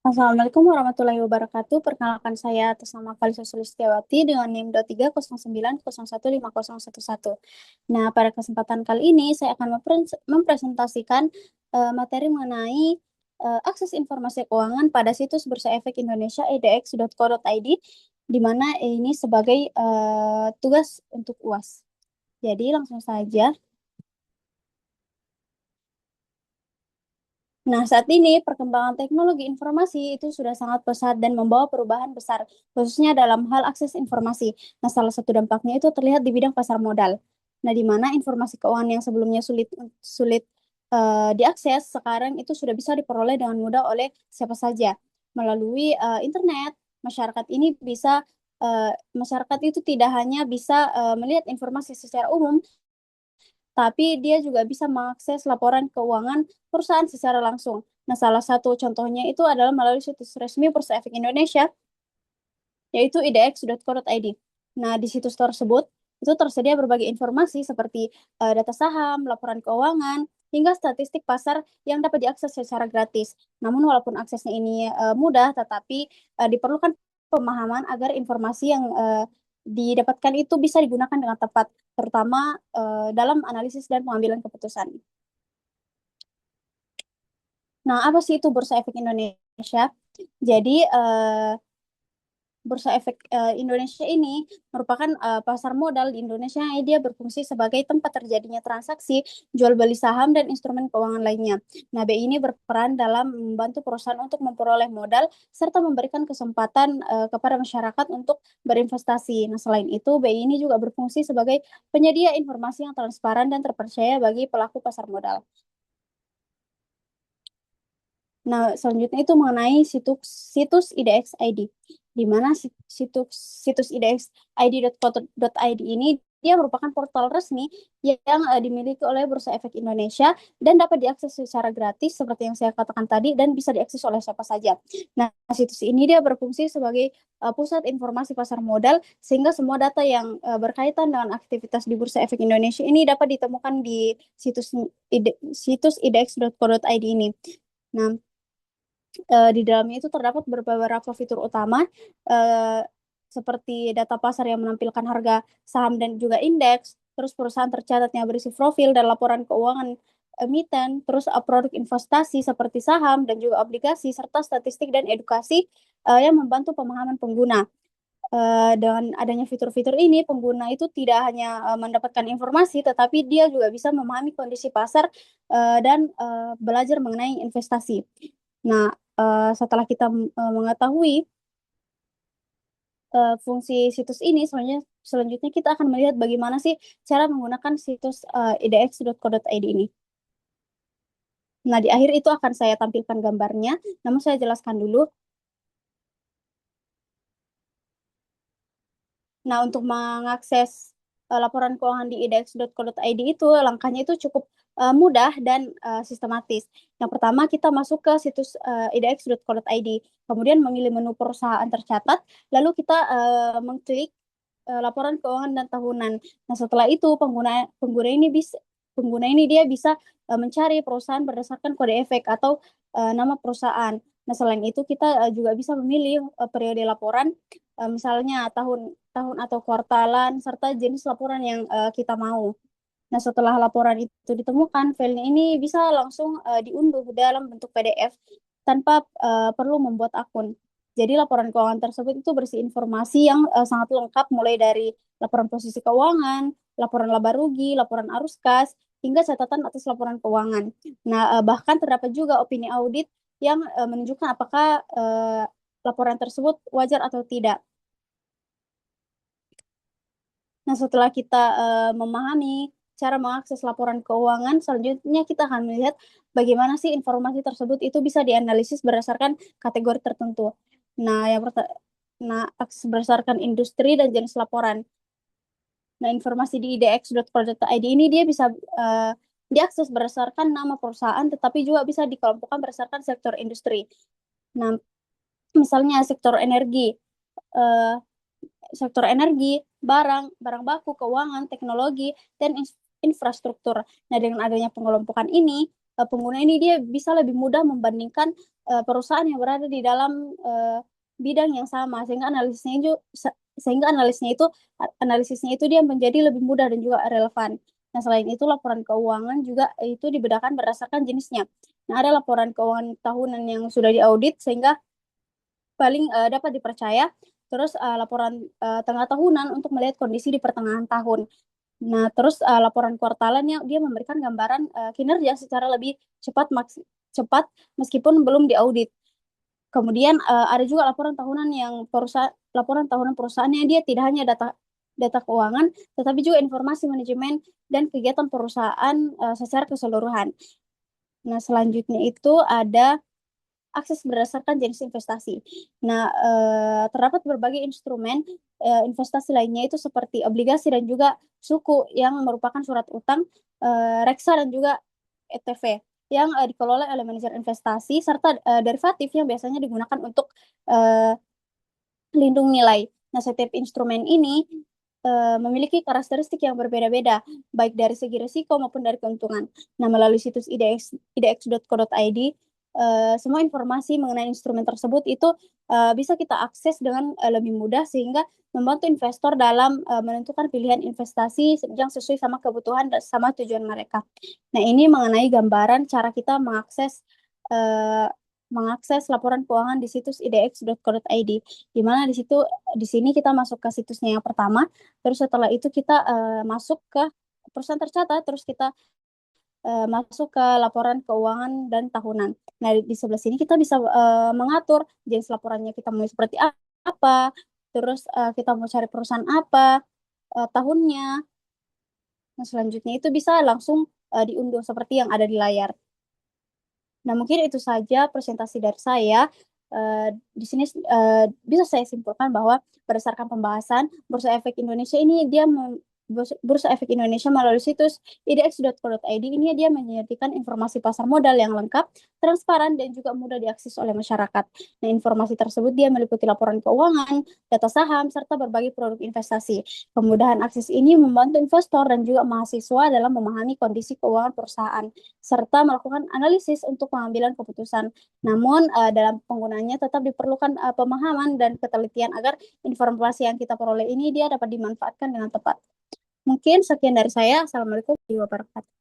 Assalamualaikum warahmatullahi wabarakatuh. Perkenalkan saya atas nama Kalisa Sulistiawati dengan NIM 2309015011. Nah, pada kesempatan kali ini saya akan mempresentasikan materi mengenai akses informasi keuangan pada situs Bursa Efek Indonesia edx.co.id, di mana ini sebagai tugas untuk UAS. Jadi langsung saja. Nah, saat ini perkembangan teknologi informasi itu sudah sangat pesat dan membawa perubahan besar, khususnya dalam hal akses informasi. Nah, salah satu dampaknya itu terlihat di bidang pasar modal. Nah, di mana informasi keuangan yang sebelumnya sulit sulit diakses, sekarang itu sudah bisa diperoleh dengan mudah oleh siapa saja. Melalui internet, masyarakat ini bisa masyarakat itu tidak hanya bisa melihat informasi secara umum, tapi dia juga bisa mengakses laporan keuangan perusahaan secara langsung. Nah, salah satu contohnya itu adalah melalui situs resmi Bursa Efek Indonesia, yaitu idx.co.id. Nah, di situs tersebut itu tersedia berbagai informasi seperti data saham, laporan keuangan, hingga statistik pasar yang dapat diakses secara gratis. Namun, walaupun aksesnya ini mudah, tetapi diperlukan pemahaman agar informasi yang didapatkan itu bisa digunakan dengan tepat, terutama dalam analisis dan pengambilan keputusan. Nah, apa sih itu Bursa Efek Indonesia? Jadi, Bursa Efek Indonesia ini merupakan pasar modal di Indonesia yang dia berfungsi sebagai tempat terjadinya transaksi jual beli saham dan instrumen keuangan lainnya. Nah, BI ini berperan dalam membantu perusahaan untuk memperoleh modal serta memberikan kesempatan kepada masyarakat untuk berinvestasi. Nah, selain itu, BI ini juga berfungsi sebagai penyedia informasi yang transparan dan terpercaya bagi pelaku pasar modal. Nah, selanjutnya itu mengenai situs IDX ID, di mana situs idxid.co.id ini dia merupakan portal resmi yang dimiliki oleh Bursa Efek Indonesia dan dapat diakses secara gratis seperti yang saya katakan tadi dan bisa diakses oleh siapa saja. Nah, situs ini dia berfungsi sebagai pusat informasi pasar modal sehingga semua data yang berkaitan dengan aktivitas di Bursa Efek Indonesia ini dapat ditemukan di situs idx.co.id ini. Nah, di dalamnya itu terdapat beberapa fitur utama eh, seperti data pasar yang menampilkan harga saham dan juga indeks, terus perusahaan tercatat yang berisi profil dan laporan keuangan emiten, terus produk investasi seperti saham dan juga obligasi, serta statistik dan edukasi yang membantu pemahaman pengguna. Dengan adanya fitur-fitur ini, pengguna itu tidak hanya mendapatkan informasi, tetapi dia juga bisa memahami kondisi pasar dan belajar mengenai investasi. Nah, setelah kita mengetahui fungsi situs ini, selanjutnya kita akan melihat bagaimana sih cara menggunakan situs idx.co.id ini. Nah, di akhir itu akan saya tampilkan gambarnya, namun saya jelaskan dulu. Nah, untuk mengakses laporan keuangan di idx.co.id itu, langkahnya itu cukup mudah dan sistematis. Yang pertama, kita masuk ke situs idx.co.id, kemudian memilih menu perusahaan tercatat, lalu kita mengklik laporan keuangan dan tahunan. Nah, setelah itu pengguna ini dia bisa mencari perusahaan berdasarkan kode efek atau nama perusahaan. Nah, selain itu kita juga bisa memilih periode laporan, misalnya tahun tahun atau kuartalan serta jenis laporan yang kita mau. Nah, setelah laporan itu ditemukan, filenya ini bisa langsung diunduh dalam bentuk PDF tanpa perlu membuat akun. Jadi laporan keuangan tersebut itu berisi informasi yang sangat lengkap, mulai dari laporan posisi keuangan, laporan laba rugi, laporan arus kas, hingga catatan atas laporan keuangan. Nah, bahkan terdapat juga opini audit yang menunjukkan apakah laporan tersebut wajar atau tidak. Nah, setelah kita memahami cara mengakses laporan keuangan, selanjutnya kita akan melihat bagaimana sih informasi tersebut itu bisa dianalisis berdasarkan kategori tertentu. Nah, nah, berdasarkan industri dan jenis laporan. Nah, informasi di idx.co.id ini dia bisa diakses berdasarkan nama perusahaan, tetapi juga bisa dikelompokkan berdasarkan sektor industri. Nah, misalnya eh, sektor energi, barang baku, keuangan, teknologi, dan infrastruktur. Nah, dengan adanya pengelompokan ini, pengguna ini dia bisa lebih mudah membandingkan perusahaan yang berada di dalam bidang yang sama, sehingga analisisnya itu dia menjadi lebih mudah dan juga relevan. Nah, selain itu laporan keuangan juga itu dibedakan berdasarkan jenisnya. Nah, ada laporan keuangan tahunan yang sudah diaudit sehingga paling dapat dipercaya. Terus laporan tengah tahunan untuk melihat kondisi di pertengahan tahun. Nah, terus laporan kuartalannya dia memberikan gambaran kinerja secara lebih cepat meskipun belum diaudit. Kemudian ada juga laporan tahunan perusahaannya dia tidak hanya data data keuangan, tetapi juga informasi manajemen dan kegiatan perusahaan secara keseluruhan. Nah, selanjutnya itu ada akses berdasarkan jenis investasi. Nah, terdapat berbagai instrumen investasi lainnya itu seperti obligasi dan juga suku yang merupakan surat utang, reksa dan juga ETF yang dikelola oleh manajer investasi serta derivatif yang biasanya digunakan untuk eh, lindung nilai. Nah, setiap instrumen ini memiliki karakteristik yang berbeda-beda, baik dari segi risiko maupun dari keuntungan. Nah, melalui situs idx.co.id, semua informasi mengenai instrumen tersebut itu bisa kita akses dengan lebih mudah sehingga membantu investor dalam menentukan pilihan investasi yang sesuai sama kebutuhan dan sama tujuan mereka. Nah, ini mengenai gambaran cara kita eh, mengakses laporan keuangan di situs idx.co.id, di mana di sini kita masuk ke situsnya yang pertama, terus setelah itu kita masuk ke perusahaan tercatat, terus kita masuk ke laporan keuangan dan tahunan. Nah, di sebelah sini kita bisa mengatur jenis laporannya kita mau seperti apa, terus kita mau cari perusahaan apa, tahunnya. Nah, selanjutnya itu bisa langsung diunduh seperti yang ada di layar. Nah, mungkin itu saja presentasi dari saya. Di sini bisa saya simpulkan bahwa berdasarkan pembahasan, Bursa Efek Indonesia melalui situs idx.co.id ini dia menyediakan informasi pasar modal yang lengkap, transparan, dan juga mudah diakses oleh masyarakat. Nah, informasi tersebut dia meliputi laporan keuangan, data saham, serta berbagai produk investasi. Kemudahan akses ini membantu investor dan juga mahasiswa dalam memahami kondisi keuangan perusahaan, serta melakukan analisis untuk pengambilan keputusan. Namun, dalam penggunaannya tetap diperlukan pemahaman dan ketelitian agar informasi yang kita peroleh ini dia dapat dimanfaatkan dengan tepat. Mungkin sekian dari saya. Assalamualaikum warahmatullahi wabarakatuh.